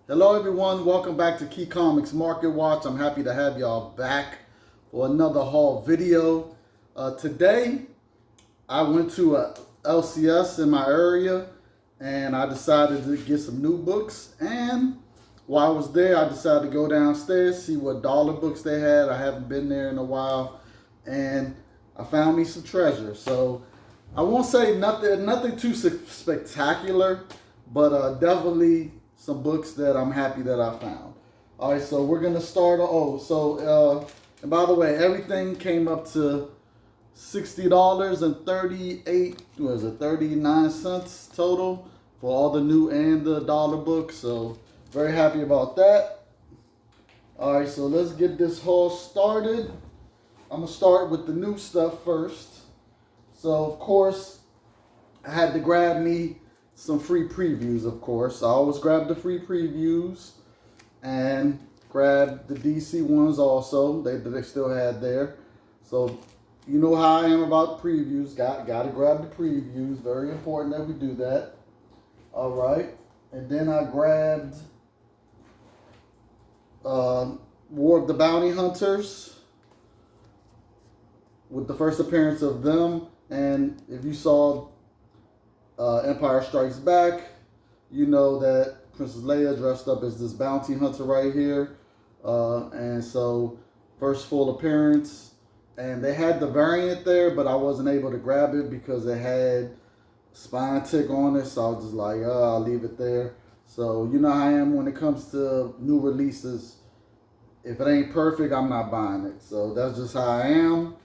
Hello everyone, welcome back to Key Comics Market Watch. I'm happy to have y'all back for another haul video. Today, I went to a LCS in my area and I decided to get some new books. And while I was there, I decided to go downstairs, see what dollar books they had. I haven't been there in a while and I found me some treasure. So I won't say nothing too spectacular, but definitely some books that I'm happy that I found. All right, so we're gonna start. And by the way, everything came up to $60.39 total for all the new and the dollar books. So very happy about that. All right, so let's get this haul started. I'm gonna start with the new stuff first. So of course, I had to grab me some free previews, of course. I always grab the free previews and grab the DC ones also. They still had there. So you know how I am about previews. Got to grab the previews. Very important that we do that. All right. And then I grabbed War of the Bounty Hunters with the first appearance of them. And if you saw Empire Strikes Back, you know that Princess Leia dressed up as this bounty hunter right here. And so, first full appearance. And they had the variant there, but I wasn't able to grab it because it had spine tick on it. So I was just like, I'll leave it there. So, you know how I am when it comes to new releases. If it ain't perfect, I'm not buying it. So that's just how I am.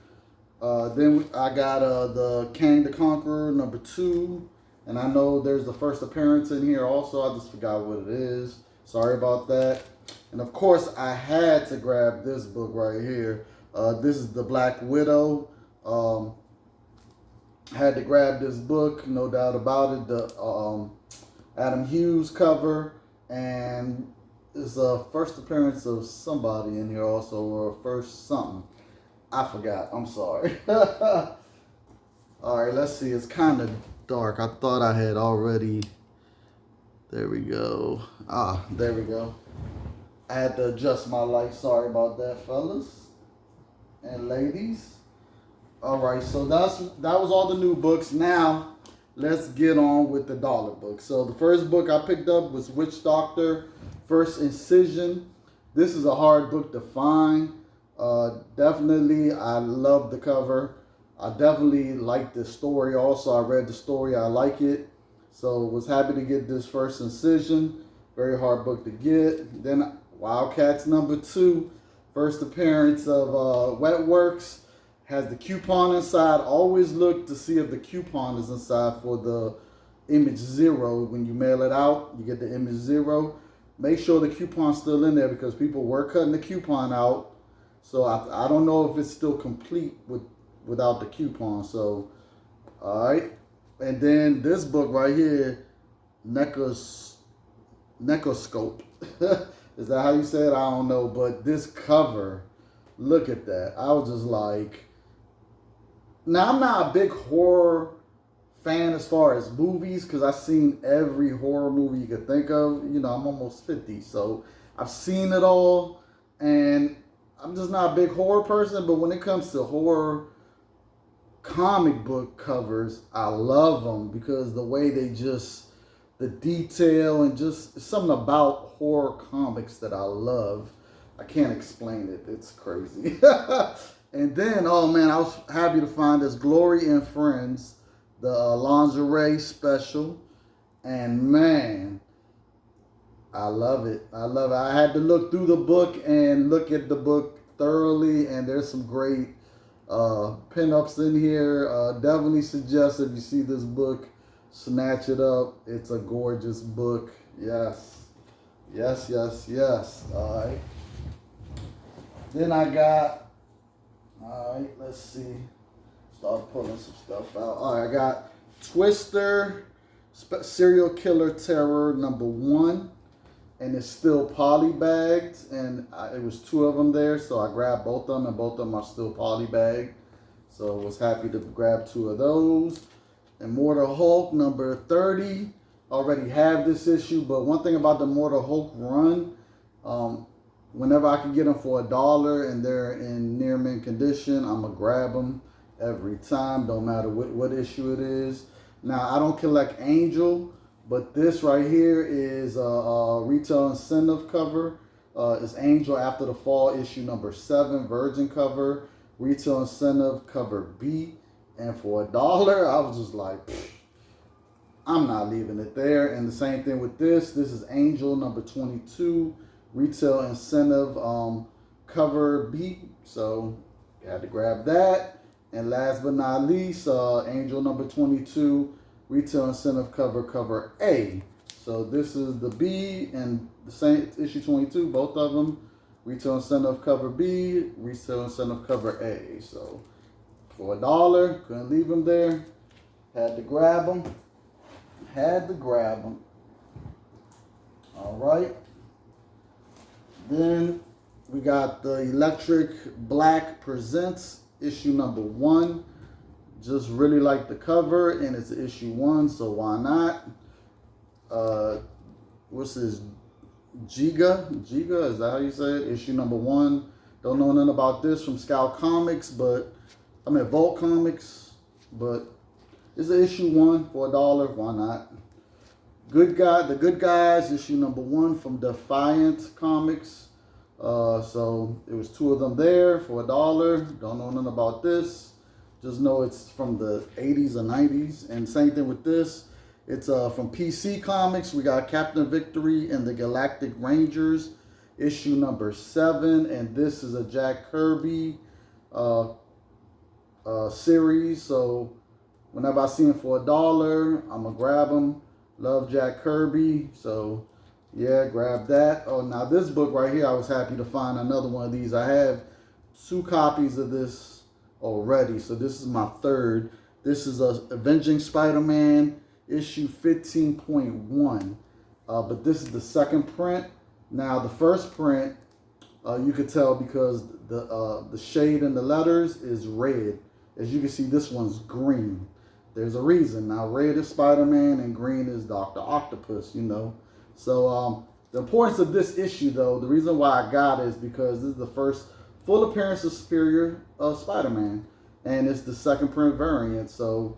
Then I got the Kang the Conqueror #2. And I know there's the first appearance in here also. I just forgot what it is. Sorry about that. And of course, I had to grab this book right here. This is the Black Widow. I had to grab this book, no doubt about it. The Adam Hughes cover. And it's a first appearance of somebody in here also, or first something. I forgot. I'm sorry. All right, let's see. It's kind of dark. I thought I had already. There we go. There we go. I had to adjust my light. Sorry about that, fellas and ladies. All right, so that was all the new books. Now let's get on with the dollar books. So the first book I picked up was Witch Doctor, First Incision. This is a hard book to find. Definitely, I love the cover. I definitely like the story also. I read the story. I like it. So was happy to get this First Incision. Very hard book to get. Then Wildcats #2. First appearance of Wetworks. Has the coupon inside. Always look to see if the coupon is inside for the image 0. When you mail it out, you get the image 0. Make sure the coupon's still in there because people were cutting the coupon out. So I don't know if it's still complete without the coupon. So, all right. And then this book right here, Necroscope. Is that how you say it? I don't know. But this cover, look at that. I was just like, now I'm not a big horror fan as far as movies because I've seen every horror movie you could think of. You know, I'm almost 50. So I've seen it all. And I'm just not a big horror person. But when it comes to horror comic book covers, I love them because the way they the detail and just something about horror comics that I love. I can't explain it. It's crazy. And then, oh man, I was happy to find this Glory and Friends, the lingerie special. And man, I love it. I love it. I had to look through the book and look at the book thoroughly. And there's some great pinups in here. Definitely suggest if you see this book, snatch it up. It's a gorgeous book. Yes. Yes, yes, yes. All right. Then I got, all right, let's see. Start pulling some stuff out. All right, I got Twister, Serial Killer Terror #1. And it's still polybagged, and it was 2 of them there, so I grabbed both of them, and both of them are still polybagged. So I was happy to grab 2 of those. Immortal Hulk #30. already have this issue, but one thing about the Mortal Hulk run, whenever I can get them for $1 and they're in near mint condition, I'm gonna grab them every time, don't matter what issue it is. Now, I don't collect Angel, but this right here is a retail incentive cover. It's Angel After the Fall, issue number 7, Virgin cover, retail incentive cover B. And for $1, I was just like, I'm not leaving it there. And the same thing with this. This is Angel number 22, retail incentive cover B. So you had to grab that. And last but not least, Angel number 22, retail incentive cover A. So this is the B and the same issue 22, both of them. Retail incentive cover B, retail incentive cover A. So for $1, couldn't leave them there. Had to grab them. All right. Then we got the Electric Black Presents issue number 1. Just really like the cover, and it's issue 1, so why not? What's this? Giga, is that how you say it? Issue number 1. Don't know nothing about this from Scout Comics, but I mean Vault Comics, but it's an issue 1 for $1. Why not? The Good Guys, issue number 1 from Defiant Comics. So it was 2 of them there for $1. Don't know nothing about this. Just know it's from the 80s or 90s. And same thing with this. It's from PC Comics. We got Captain Victory and the Galactic Rangers, issue number 7. And this is a Jack Kirby series. So whenever I see him for $1, I'm going to grab him. Love Jack Kirby. So yeah, grab that. Oh, now this book right here, I was happy to find another one of these. I have 2 copies of this already. So this is my 3rd. This is Avenging Spider-Man issue 15.1. But this is the 2nd print. Now the 1st print, you could tell because the shade in the letters is red. As you can see, this one's green. There's a reason. Now red is Spider-Man and green is Dr. Octopus, you know. So the importance of this issue, though, the reason why I got it is because this is the first full appearance of Superior Spider-Man, and it's the 2nd print variant. So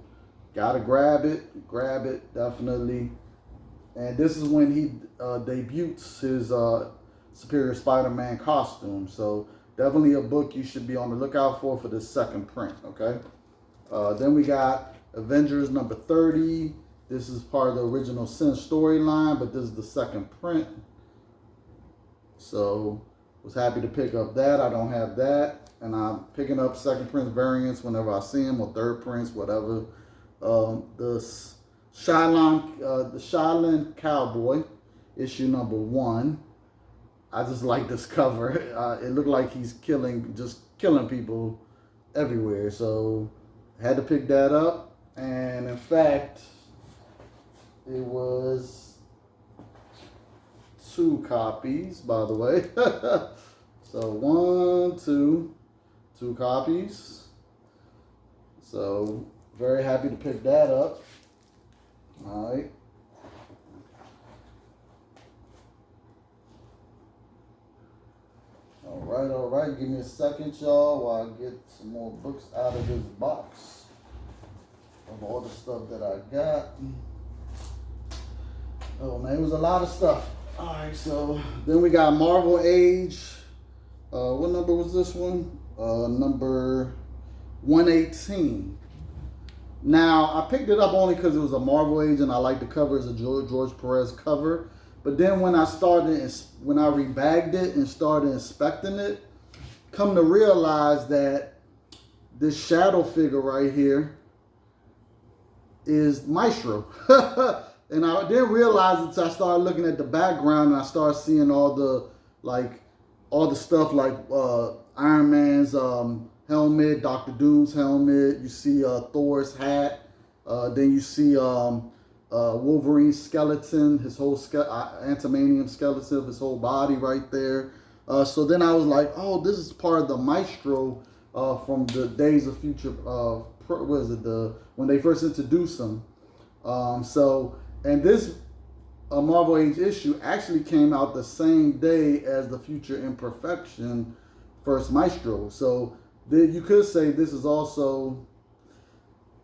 gotta grab it definitely. And this is when he debuts his Superior Spider-Man costume. So definitely a book you should be on the lookout for this 2nd print. Okay. Then we got Avengers number 30. This is part of the original Sin storyline, but this is the 2nd print. So was happy to pick up that. I don't have that, and I'm picking up 2nd print variants whenever I see them, or 3rd prints, whatever. The Shaolin Cowboy, issue number 1. I just like this cover. It looked like he's just killing people everywhere. So had to pick that up. And in fact, it was 2 copies, by the way. So 1, 2 copies. So very happy to pick that up. All right. All right. Give me a second, y'all, while I get some more books out of this box of all the stuff that I got. Oh man, it was a lot of stuff. All right, so then we got Marvel Age. What number was this one? Number 118. Now, I picked it up only because it was a Marvel Age and I like the cover as a George Perez cover. But then when I rebagged it and started inspecting it, come to realize that this shadow figure right here is Maestro. And I didn't realize it until I started looking at the background and I started seeing all the stuff like Iron Man's helmet, Doctor Doom's helmet. You see Thor's hat. Then you see Wolverine's skeleton, his whole antimanium skeleton of his whole body right there. So then I was like, oh, this is part of the Maestro from the Days of Future. When they first introduced him. And this Marvel Age issue actually came out the same day as the Future Imperfection first Maestro. So you could say this is also.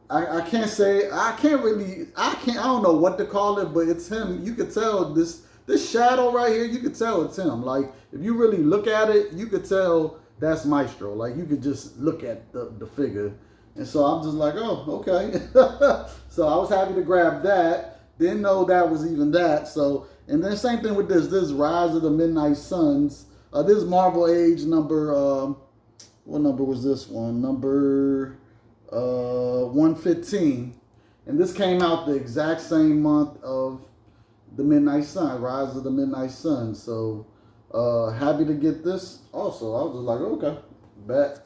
I can't say I don't know what to call it, but it's him. You could tell this shadow right here. You could tell it's him. Like if you really look at it, you could tell that's Maestro. Like you could just look at the figure, and so I'm just like, oh, okay. So I was happy to grab that. Didn't know that was even that. So, and then same thing with this. This Rise of the Midnight Suns. This is Marvel Age number. What number was this one? Number 115. And this came out the exact same month of the Midnight Sun, Rise of the Midnight Sun. So, happy to get this. Also, I was just like, okay, bet.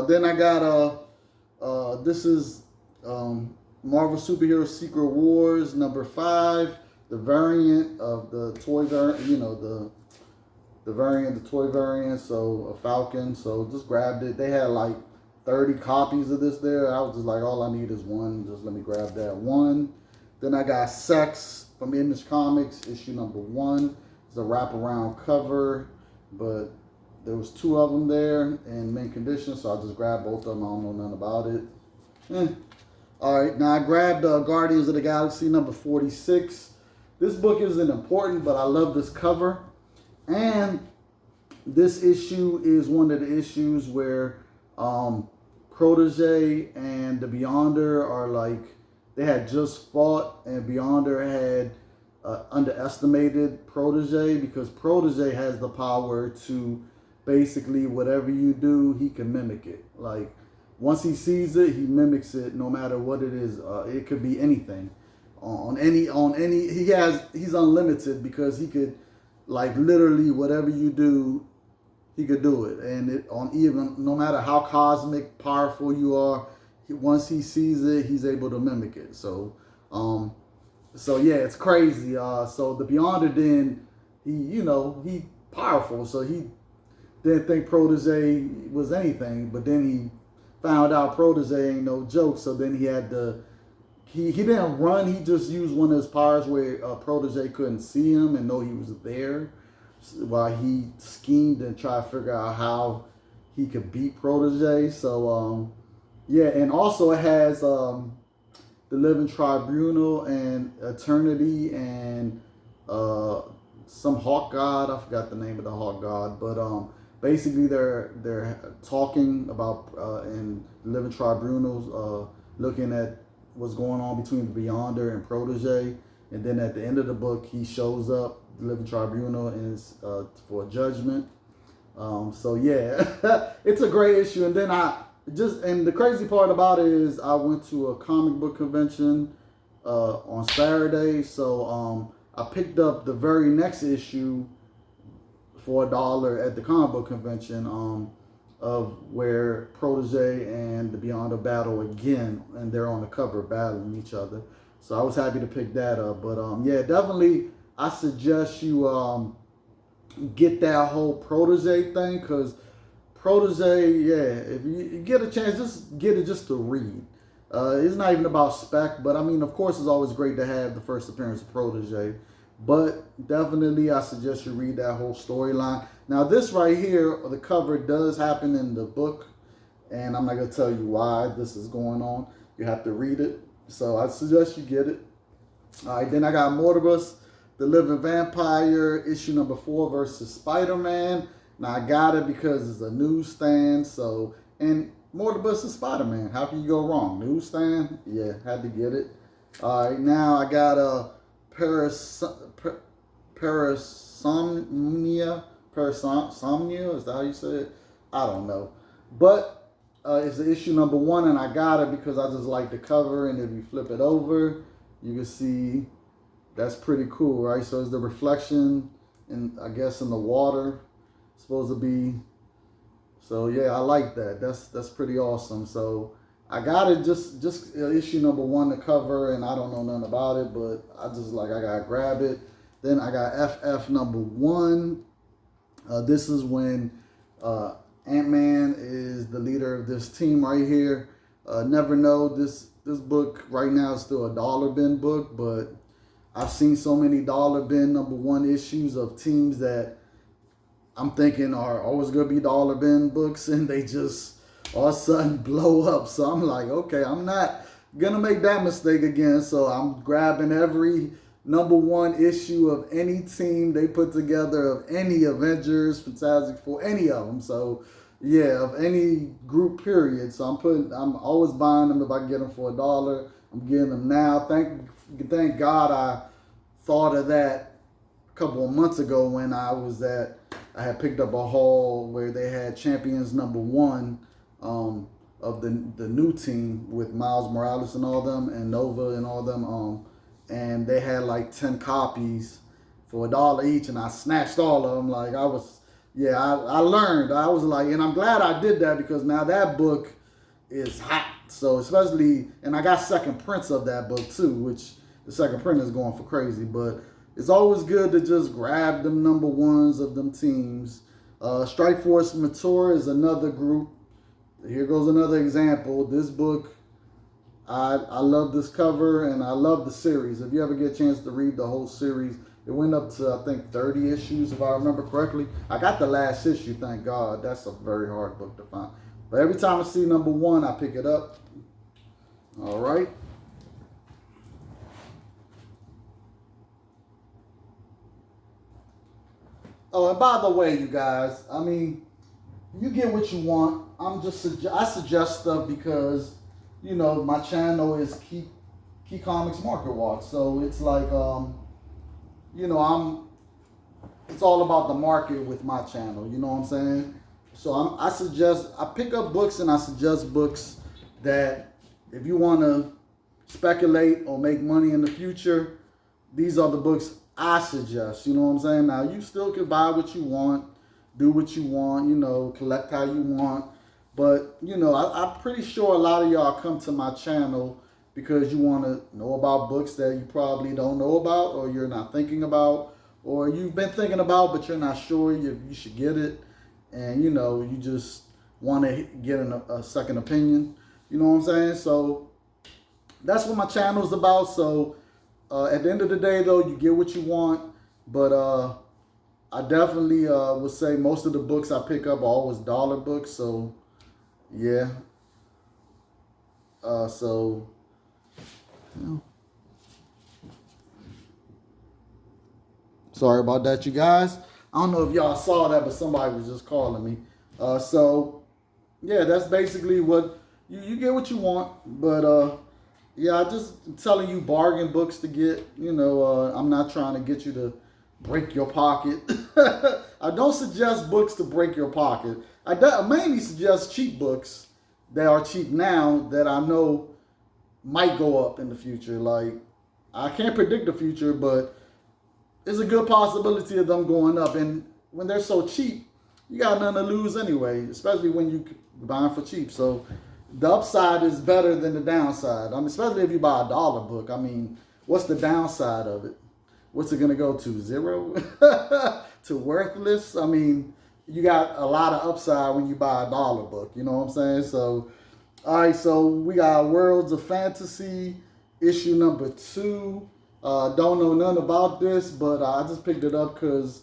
Then I got this is Marvel Superhero Secret Wars number 5, the variant of the toy variant, the variant, the toy variant, so a Falcon. So just grabbed it. They had like 30 copies of this there. I was just like, all I need is one. Just let me grab that one. Then I got Sex from Image Comics, issue number 1. It's a wraparound cover, but there was 2 of them there in mint condition, so I just grabbed both of them. I don't know nothing about it. All right, now I grabbed Guardians of the Galaxy number 46. This book isn't important, but I love this cover. And this issue is one of the issues where Protege and the Beyonder are like, they had just fought, and Beyonder had underestimated Protege, because Protege has the power to basically whatever you do, he can mimic it. Like once he sees it, he mimics it no matter what it is. It could be anything. He's unlimited, because he could, like, literally whatever you do, he could do it. And no matter how cosmic powerful you are, once he sees it, he's able to mimic it. So yeah, it's crazy. So the Beyonder then, he powerful, so he didn't think Protege was anything, but then he found out Protege ain't no joke, so then he had to, he didn't run, he just used one of his powers where Protege couldn't see him and know he was there, while he schemed and tried to figure out how he could beat Protege. So, yeah, and also it has the Living Tribunal and Eternity and some Hawk God. I forgot the name of the Hawk God, but basically they're talking about in Living Tribunals, looking at what's going on between the Beyonder and Protege, and then at the end of the book he shows up, the Living Tribunal, and it's for judgment. So yeah, it's a great issue. And then and the crazy part about it is I went to a comic book convention on Saturday, so I picked up the very next issue for $1 at the comic book convention, of where Protege and the Beyonder battle again, and they're on the cover battling each other. So I was happy to pick that up. But yeah, definitely I suggest you get that whole Protege thing, because Protege, yeah, if you get a chance, just get it just to read. It's not even about spec, but I mean, of course, it's always great to have the first appearance of Protege. But definitely, I suggest you read that whole storyline. Now, this right here, the cover does happen in the book, and I'm not going to tell you why this is going on. You have to read it. So I suggest you get it. All right, then I got Morbius, the Living Vampire, issue number 4 versus Spider-Man. Now, I got it because it's a newsstand. So, and Morbius is Spider-Man. How can you go wrong? Newsstand? Yeah, had to get it. All right, now I got a Parasomnia, is that how you say it? I don't know. But it's the issue number 1, and I got it because I just like the cover, and if you flip it over, you can see that's pretty cool, right? So it's the reflection, I guess, in the water. It's supposed to be. So yeah, I like that. That's pretty awesome. So I got it just issue number 1 to cover, and I don't know nothing about it, but I gotta grab it. Then I got FF number 1. This is when Ant-Man is the leader of this team right here. Never know, this book right now is still a $1 bin book, but I've seen so many dollar bin #1 issues of teams that I'm thinking are always going to be dollar bin books, and they just all of a sudden blow up. So I'm like, okay, I'm not going to make that mistake again. So I'm grabbing every #1 issue of any team they put together, of any Avengers, Fantastic Four, any of them. So yeah, of any group period. So I'm always buying them if I can get them for $1. I'm getting them now. Thank God I thought of that a couple of months ago when I had picked up a haul where they had Champions #1 of the new team with Miles Morales and all them, and Nova and all them. And they had like 10 copies for $1 each, and I snatched all of them. Like I learned. I was like, and I'm glad I did that, because now that book is hot. So especially, and I got second prints of that book too, which the second print is going for crazy. But it's always good to just grab them #1s of them teams. Strikeforce Mature is another group. Here goes another example. This book, I love this cover, and I love the series. If you ever get a chance to read the whole series, it went up to, I think, 30 issues, if I remember correctly. I got the last issue, thank God. That's a very hard book to find. But every time I see #1, I pick it up. All right. Oh, and by the way, you guys, I mean, you get what you want. I suggest stuff because, you know, my channel is Key Comics Market Watch. So it's like, you know, it's all about the market with my channel. You know what I'm saying? So I pick up books and I suggest books that if you want to speculate or make money in the future, these are the books I suggest. You know what I'm saying? Now, you still can buy what you want, do what you want, you know, collect how you want. But, you know, I'm pretty sure a lot of y'all come to my channel because you want to know about books that you probably don't know about, or you're not thinking about, or you've been thinking about but you're not sure you should get it. And, you know, you just want to get a second opinion. You know what I'm saying? So that's what my channel is about. So at the end of the day, though, you get what you want. But I definitely would say most of the books I pick up are always dollar books. So, yeah. So, you know. Sorry about that, you guys. I don't know if y'all saw that, but somebody was just calling me. So, yeah, that's basically what you get what you want. But yeah, I'm just telling you bargain books to get. You know, I'm not trying to get you to break your pocket. I don't suggest books to break your pocket. I mainly suggest cheap books that are cheap now that I know might go up in the future. Like, I can't predict the future, but there's a good possibility of them going up. And when they're so cheap, you got nothing to lose anyway, especially when you buy them for cheap. So the upside is better than the downside. I mean, especially if you buy a dollar book. I mean, what's the downside of it? What's it going to go to? 0? To worthless? I mean, you got a lot of upside when you buy a dollar book. You know what I'm saying? So, all right, so we got Worlds of Fantasy, issue #2. Don't know nothing about this, but I just picked it up because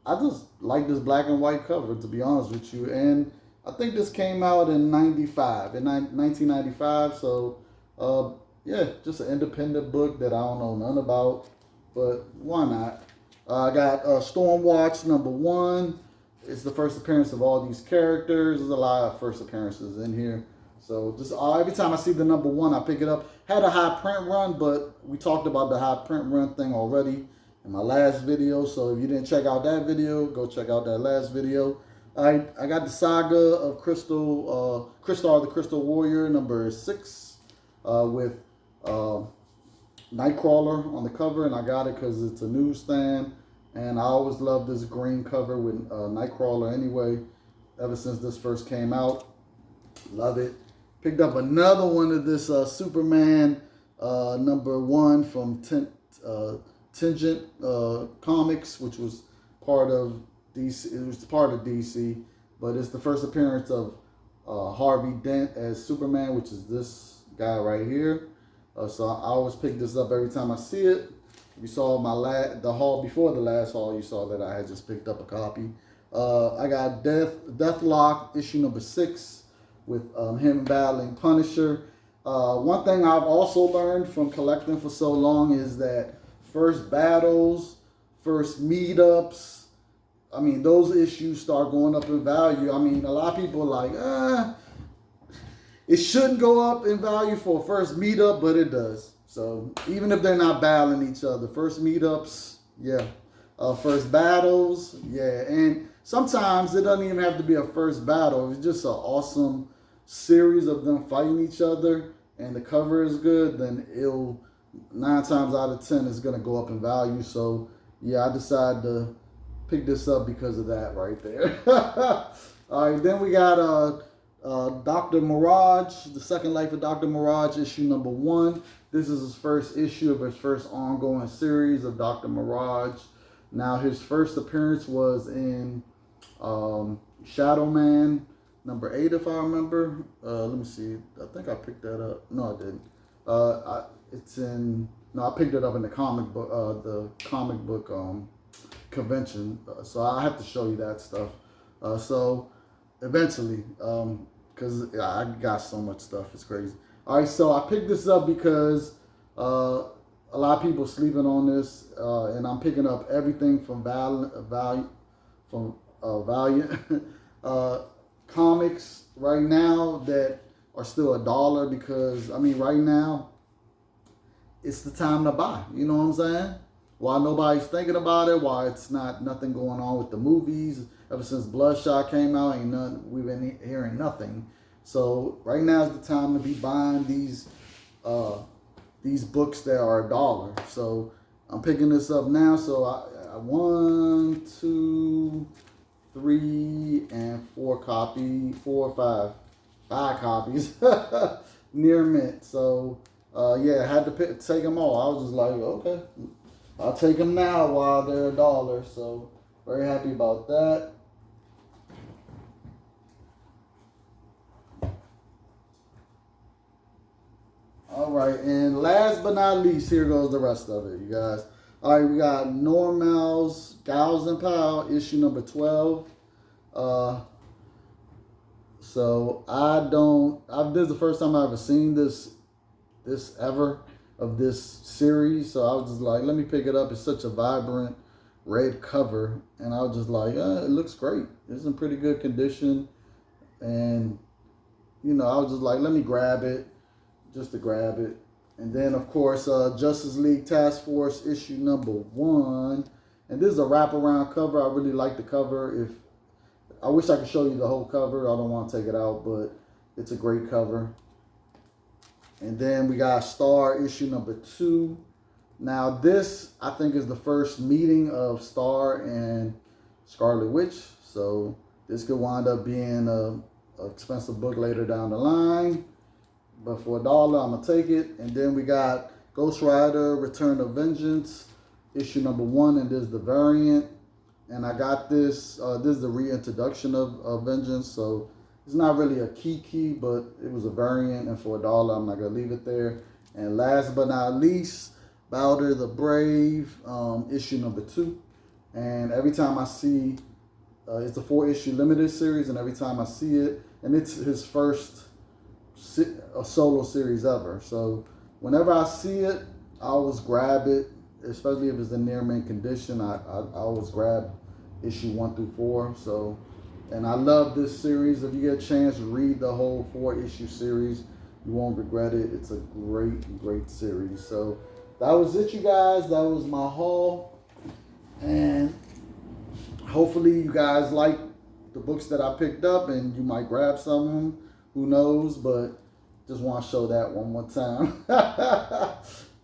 I just like this black and white cover, to be honest with you. And I think this came out in 1995. So, yeah, just an independent book that I don't know nothing about, but why not? I got Stormwatch #1. It's the first appearance of all these characters. There's a lot of first appearances in here. So just every time I see the #1, I pick it up. Had a high print run, but we talked about the high print run thing already in my last video. So if you didn't check out that video, go check out that last video. I got the Saga of Crystal the Crystal Warrior #6 with Nightcrawler on the cover, and I got it because it's a newsstand. And I always love this green cover with Nightcrawler anyway, ever since this first came out. Love it. Picked up another one of this Superman #1 from Tangent Comics, which was part of DC. It was part of DC, but it's the first appearance of Harvey Dent as Superman, which is this guy right here. So I always pick this up every time I see it. you saw the haul before the last haul, you saw that I had just picked up a copy. I got Deathlock issue number 6 with him battling Punisher. One thing I've also learned from collecting for so long is that first battles, first meetups, I mean, those issues start going up in value. I mean, a lot of people are like, it shouldn't go up in value for a first meetup, but it does. So even if they're not battling each other, first meetups, yeah. First battles, yeah. And sometimes it doesn't even have to be a first battle. It's just an awesome series of them fighting each other and the cover is good, then it'll 9 times out of 10 is going to go up in value. So yeah, I decided to pick this up because of that right there. All right, then we got Dr. Mirage, The Second Life of Dr. Mirage, issue number 1. This is his first issue of his first ongoing series of Dr. Mirage. Now, his first appearance was in Shadow Man number 8, if I remember. Let me see. I think I picked that up. No, I didn't. I picked it up in the comic book convention. So I have to show you that stuff. So eventually, because I got so much stuff, it's crazy. All right, so I picked this up because a lot of people sleeping on this, and I'm picking up everything from Valiant comics right now that are still $1 because, I mean, right now it's the time to buy. You know what I'm saying? Why nobody's thinking about it, why it's nothing going on with the movies. Ever since Bloodshot came out, we've been hearing nothing. So right now is the time to be buying these books that are $1. So I'm picking this up now. So I 1, 2, 3, and 4 copies, 4 or 5 copies near mint. So yeah, I had to take them all. I was just like, okay, I'll take them now while they're $1. So very happy about that. All right, and last but not least, here goes the rest of it, you guys. All right, we got Normal's Gals and Pal, issue number 12. So this is the first time I've ever seen this ever of this series. So I was just like, let me pick it up. It's such a vibrant red cover. And I was just like, it looks great. It's in pretty good condition. And, I was just like, let me grab it. Just to grab it. And then, of course, Justice League Task Force issue number 1. And this is a wraparound cover. I really like the cover. I wish I could show you the whole cover. I don't want to take it out, but it's a great cover. And then we got Star issue number 2. Now, this, I think, is the first meeting of Star and Scarlet Witch. So this could wind up being an expensive book later down the line. But for $1, I'm going to take it. And then we got Ghost Rider, Return of Vengeance, issue number 1. And this is the variant. And I got this. This is the reintroduction of Vengeance. So it's not really a key, but it was a variant. And for $1, I'm not going to leave it there. And last but not least, Bowder the Brave, issue number 2. And every time I see, it's a 4-issue limited series. And every time I see it, and it's his first a solo series ever. So whenever I see it, I always grab it, especially if it's in near mint condition. I always grab issue 1 through 4. So, and I love this series. If you get a chance to read the whole 4-issue series, you won't regret it. It's a great series. So that was it, you guys. That was my haul, and hopefully you guys like the books that I picked up, and you might grab some of them. Who knows, but just want to show that one more time.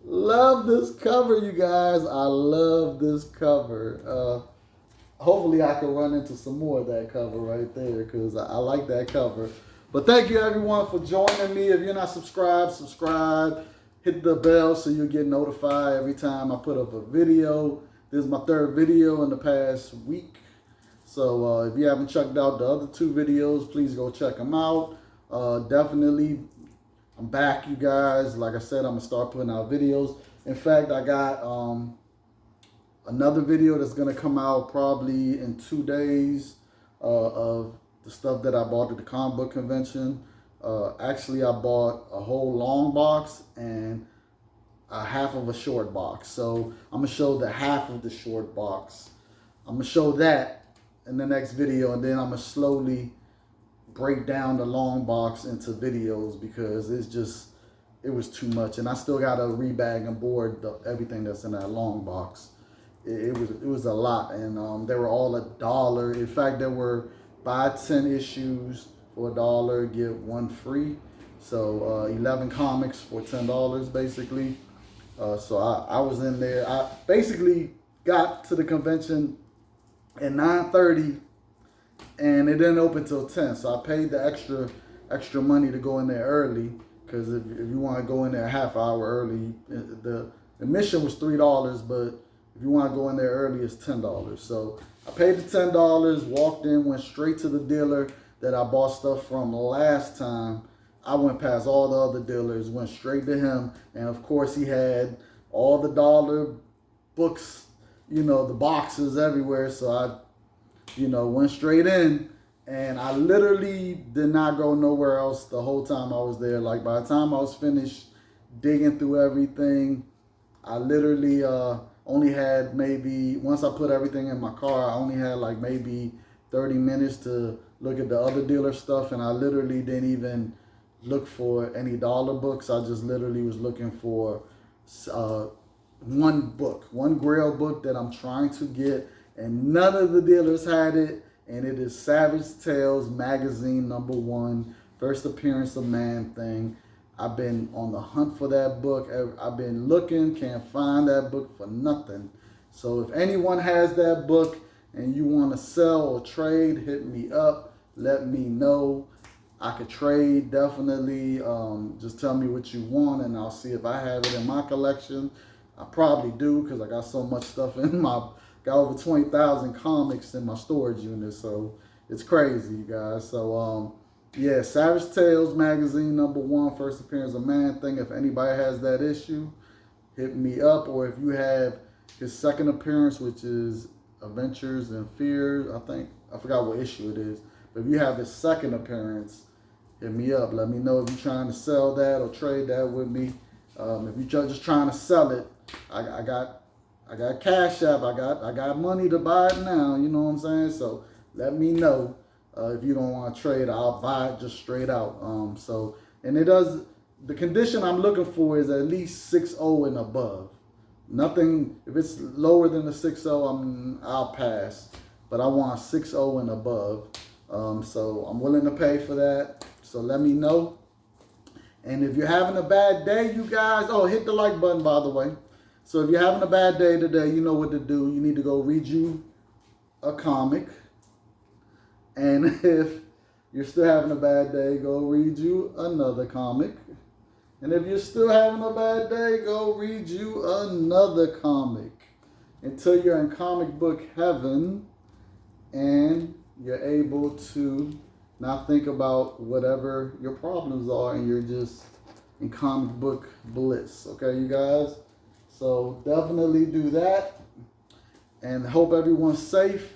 Love this cover, you guys. I love this cover. Hopefully I can run into some more of that cover right there because I like that cover. But thank you, everyone, for joining me. If you're not subscribed, subscribe. Hit the bell so you'll get notified every time I put up a video. This is my 3rd video in the past week. So if you haven't checked out the other 2 videos, please go check them out. Definitely, I'm back, you guys. Like I said, I'm gonna start putting out videos. In fact, I got another video that's gonna come out probably in 2 days of the stuff that I bought at the comic book convention. Actually, I bought a whole long box and a half of a short box. So I'm gonna show the half of the short box. I'm gonna show that in the next video, and then I'm gonna slowly break down the long box into videos because it was too much, and I still gotta rebag and board everything that's in that long box. It was a lot, and they were all $1. In fact, there were buy 10 issues for $1, get 1 free. So 11 comics for $10 basically. So I was in there. I basically got to the convention at 9:30, and it didn't open till 10. So I paid the extra money to go in there early, because if you want to go in there a half hour early, the admission was $3, but if you want to go in there early, it's $10. So I paid the $10, walked in, went straight to the dealer that I bought stuff from last time. I went past all the other dealers, went straight to him, and of course he had all the dollar books, the boxes everywhere. So I, went straight in, and I literally did not go nowhere else the whole time I was there. Like, by the time I was finished digging through everything, I literally only had maybe, once I put everything in my car, I only had like maybe 30 minutes to look at the other dealer stuff, and I literally didn't even look for any dollar books. I just literally was looking for one Grail book that I'm trying to get, and none of the dealers had it, and it is Savage Tales Magazine #1, first appearance of Man-Thing. I've been on the hunt for that book. I've been looking, can't find that book for nothing. So if anyone has that book and you want to sell or trade, hit me up, let me know. I could trade, definitely. Just tell me what you want, and I'll see if I have it in my collection. I probably do, because I got so much stuff got over 20,000 comics in my storage unit, so it's crazy, you guys. So, yeah, Savage Tales Magazine #1, first appearance of Man-Thing. If anybody has that issue, hit me up. Or if you have his second appearance, which is Adventures in Fear, I forgot what issue it is. But if you have his second appearance, hit me up. Let me know if you're trying to sell that or trade that with me. If you're just trying to sell it, I got Cash App. I got money to buy it now. You know what I'm saying? So let me know. If you don't want to trade, I'll buy it just straight out. The condition I'm looking for is at least 6.0 and above. Nothing, if it's lower than the 6.0, I'll pass. But I want 6.0 and above. So I'm willing to pay for that. So let me know. And if you're having a bad day, you guys, hit the like button, by the way. So if you're having a bad day today, you know what to do. You need to go read you a comic. And if you're still having a bad day, go read you another comic. And if you're still having a bad day, go read you another comic. Until you're in comic book heaven and you're able to not think about whatever your problems are, and you're just in comic book bliss. Okay, you guys? So definitely do that. And hope everyone's safe.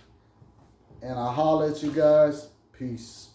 And I'll holler at you guys. Peace.